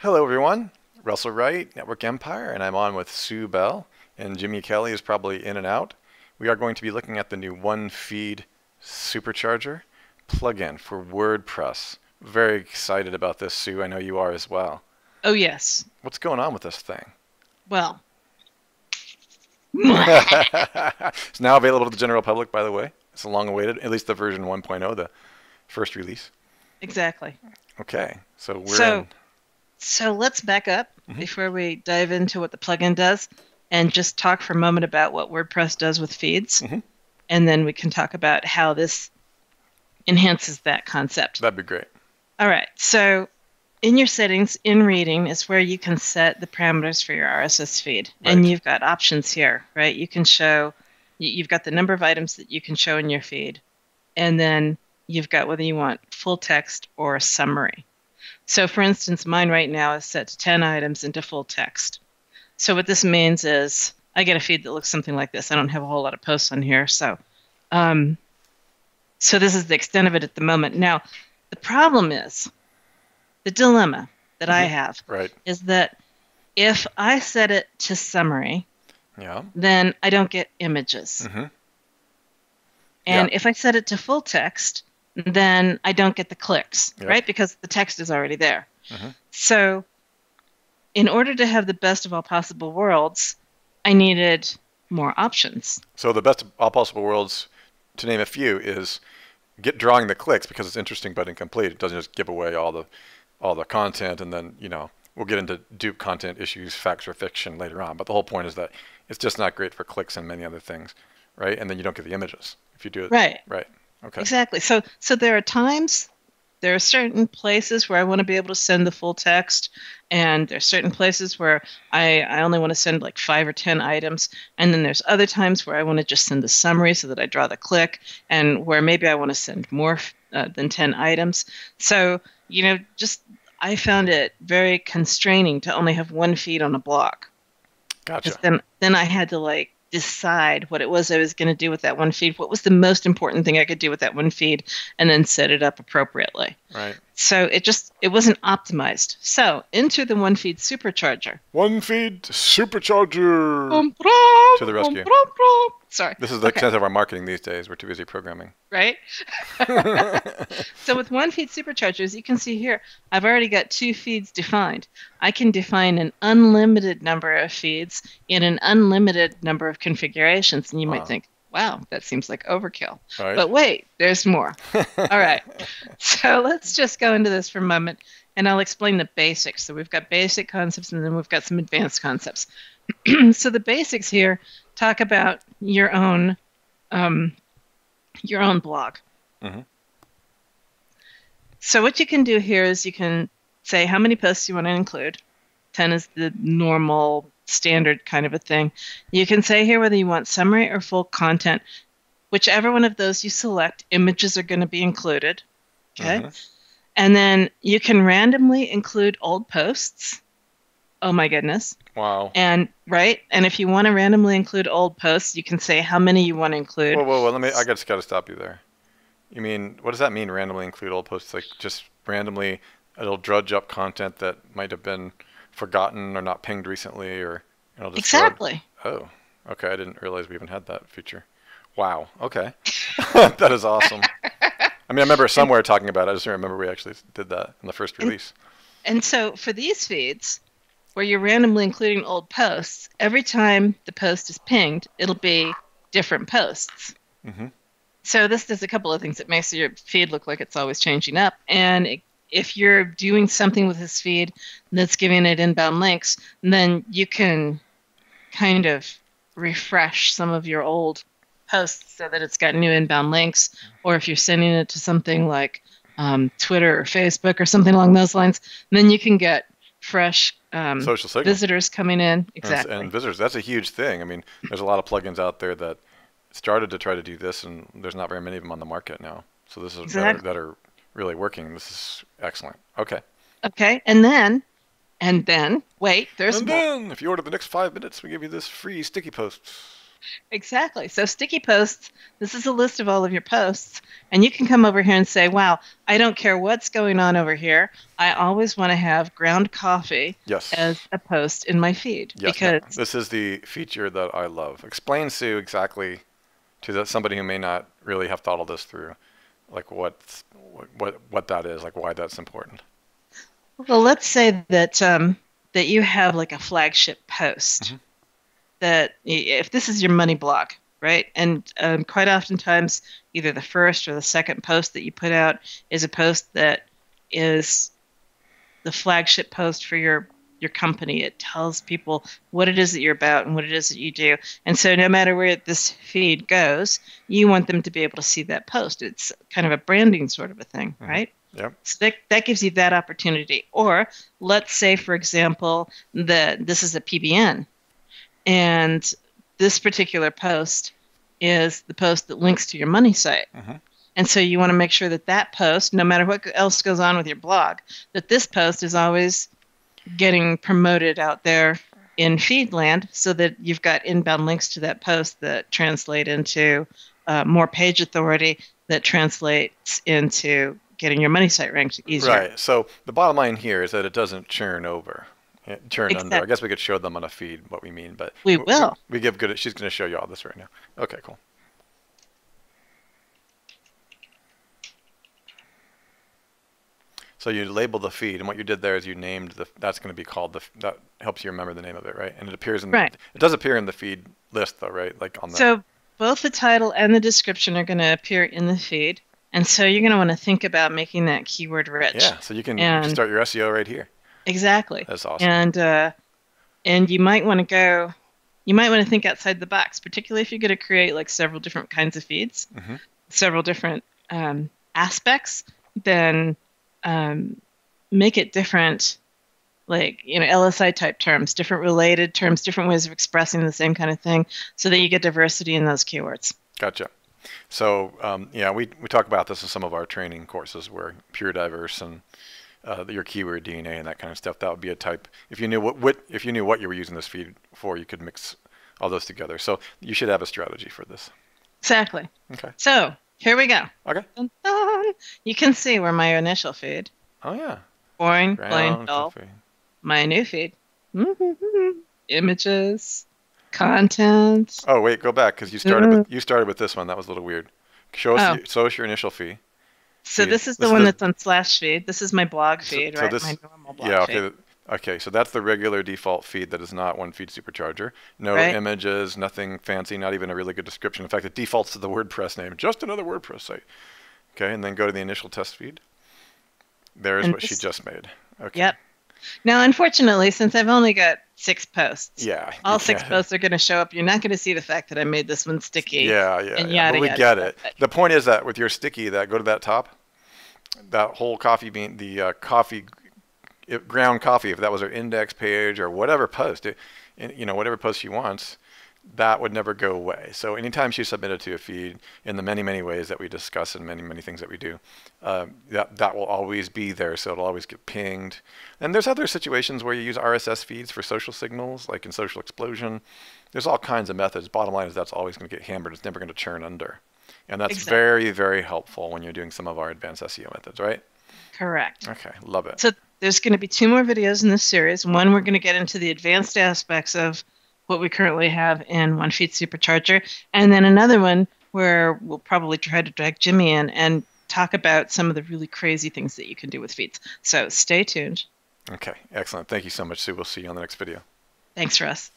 Hello everyone, Russell Wright, Network Empire, and I'm on with Sue Bell, and Jimmy Kelley is probably in and out. We are going to be looking at the new Feed Supercharger plugin for WordPress. Very excited about this, Sue. I know you are as well. Oh, yes. What's going on with this thing? Well, It's now available to the general public, by the way. It's long awaited, at least the version 1.0, the first release. exactly. Okay, so we're So, in. so let's back up Mhm. before we dive into what the plugin does and just talk for a moment about what WordPress does with feeds. Mhm. And then we can talk about how this enhances that concept. That'd be great. All right. So, in your settings, in reading is where you can set the parameters for your RSS feed. And Right. you've got options here, right? You can show, you've got the number of items that you can show in your feed. And then you've got whether you want full text or a summary. So for instance, mine right now is set to 10 items into full text. So what this means is I get a feed that looks something like this. I don't have a whole lot of posts on here. Um, so this is the extent of it at the moment. Now, the problem is, the dilemma that I have Right. is that if I set it to summary, Yeah. then I don't get images. Mm-hmm. And Yeah. if I set it to full text, then I don't get the clicks, Yep. right? Because the text is already there. Mm-hmm. So in order to have the best of all possible worlds, I needed more options. So the best of all possible worlds, to name a few, is drawing the clicks because it's interesting but incomplete. It doesn't just give away all the content, and then we'll get into dupe content issues, facts or fiction later on. But the whole point is that it's just not great for clicks and many other things, right? And then you don't get the images if you do it Right. right. Okay. Exactly. So there are times, there are certain places where I want to be able to send the full text, and there's certain places where I only want to send like 5 or 10 items, and then there's other times where I want to just send the summary so that I draw the click, and where maybe I want to send more than 10 items. So, just I found it very constraining to only have one feed on a block. Because Gotcha. then I had to like decide what it was I was going to do with that one feed. What was the most important thing I could do with that one feed, and then set it up appropriately. Right. So it wasn't optimized. So enter the one feed supercharger. Feed Supercharger Bum, brum, to the bum, rescue. brum, brum. Sorry. This is the Okay. extent of our marketing these days. We're too busy programming. Right? So with one feed superchargers, you can see here, I've already got 2 feeds defined. I can define an unlimited number of feeds in an unlimited number of configurations. And you Wow. might think, wow, that seems like overkill. Right. But wait, there's more. All right. So let's just go into this for a moment, and I'll explain the basics. So we've got basic concepts, and then we've got some advanced concepts. So the basics here talk about your own blog. Mm-hmm. So what you can do here is you can say how many posts you want to include. 10 is the normal standard kind of a thing. You can say here whether you want summary or full content. Whichever one of those you select, images are going to be included. Okay. Mm-hmm. And then you can randomly include old posts. Oh my goodness. Wow. And right. And if you want to randomly include old posts, you can say how many you want to include. Whoa. I just got to stop you there. You mean, what does that mean, randomly include old posts? Like, just randomly, it'll drudge up content that might have been forgotten or not pinged recently, or it'll just Exactly. Oh, okay. I didn't realize we even had that feature. Wow. Okay. That is awesome. I mean, I remember somewhere talking about it. I just don't remember we actually did that in the first release. And so for these feeds, where you're randomly including old posts, every time the post is pinged, it'll be different posts. Mm-hmm. So this does a couple of things. It makes your feed look like it's always changing up. And if you're doing something with this feed that's giving it inbound links, then you can kind of refresh some of your old posts so that it's got new inbound links. Or if you're sending it to something like Twitter or Facebook or something along those lines, then you can get fresh Social signal. visitors coming in. Exactly. And visitors, that's a huge thing. I mean, there's a lot of plugins out there that started to try to do this, and there's not very many of them on the market now. So this is Exactly. that are really working. This is excellent. Okay. Okay. And then, wait, there's And more. then, if you order the next 5 minutes, we give you this free sticky posts. Exactly. So sticky posts, this is a list of all of your posts, and you can come over here and say, wow, I don't care what's going on over here. I always want to have ground coffee as Yes. a post in my feed Yes. Now, because this is the feature that I love. Explain, Sue, exactly to somebody who may not really have thought all this through, like what that is, like why that's important. well, let's say that you have like a flagship post Hmm. that if this is your money blog, right? And quite oftentimes, either the first or the second post that you put out is a post that is the flagship post for your company. It tells people what it is that you're about and what it is that you do. And so no matter where this feed goes, you want them to be able to see that post. It's kind of a branding sort of a thing, Hmm. right? Yep. So that gives you that opportunity. Or let's say, for example, that this is a PBN and this particular post is the post that links to your money site. Hmm. And so you want to make sure that that post, no matter what else goes on with your blog, that this post is always getting promoted out there in Feedland so that you've got inbound links to that post that translate into more page authority that translates into getting your money site ranked easier. Right. So the bottom line here is that it doesn't churn over, churn under. I Except guess we could show them on a feed what we mean, but we will. we give good. She's going to show you all this right now. Okay, cool. So you label the feed, and what you did there is you named that's going to be called that helps you remember the name of it, right? And it appears in Right. it does appear in the feed list though, right? Like on the So both the title and the description are going to appear in the feed. And so you're going to want to think about making that keyword rich. yeah. So you can And start your SEO right here. exactly. That's awesome. And you might want to think outside the box, particularly if you're going to create like several different kinds of feeds, Hmm. several different aspects, then make it different, like, LSI type terms, different related terms, different ways of expressing the same kind of thing, so that you get diversity in those keywords. Gotcha. So yeah, we talk about this in some of our training courses where pure diverse and your keyword DNA and that kind of stuff. That would be a type. If you knew if you knew what you were using this feed for, you could mix all those together. So you should have a strategy for this. Exactly. Okay. So here we go. Okay. Dun, dun. You can see where my initial feed, Oh yeah. boring, plain, Ground dull. coffee. My new feed, images, content. Oh wait, go back because you started with this one. That was a little weird. Oh, Show us your initial feed. so this is the This is one the that's on slash feed. This is my blog feed, so right? this My normal blog yeah, feed, okay. Okay, so that's the regular default feed that is not one Feed Supercharger. No right? images, nothing fancy, not even a really good description. In fact, it defaults to the WordPress name, just another WordPress site. Okay, and then go to the initial test feed. There's And what she this, just made. Okay. yep. Now, unfortunately, since I've only got 6 posts, Yeah, you all six can't. posts are going to show up. You're not going to see the fact that I made this one sticky Yeah, yeah, and yeah. But yada we yada get yada. it. The point is that with your sticky, that go to that top, that whole coffee bean, the coffee ground coffee, if that was her index page or whatever post, whatever post she wants, that would never go away. So anytime she submitted to a feed in the many, many ways that we discuss and many, many things that we do, that will always be there. So it'll always get pinged. And there's other situations where you use RSS feeds for social signals, like in Social Explosion. There's all kinds of methods. Bottom line is that's always going to get hammered. It's never going to churn under. And that's Exactly. very, very helpful when you're doing some of our advanced SEO methods, right? Correct. Okay, love it. So there's going to be 2 more videos in this series. One, we're going to get into the advanced aspects of what we currently have in One Feed Supercharger, and then another one where we'll probably try to drag Jimmy in and talk about some of the really crazy things that you can do with feeds. So stay tuned. Okay, excellent. Thank you so much, Sue. We'll see you on the next video. Thanks, Russ.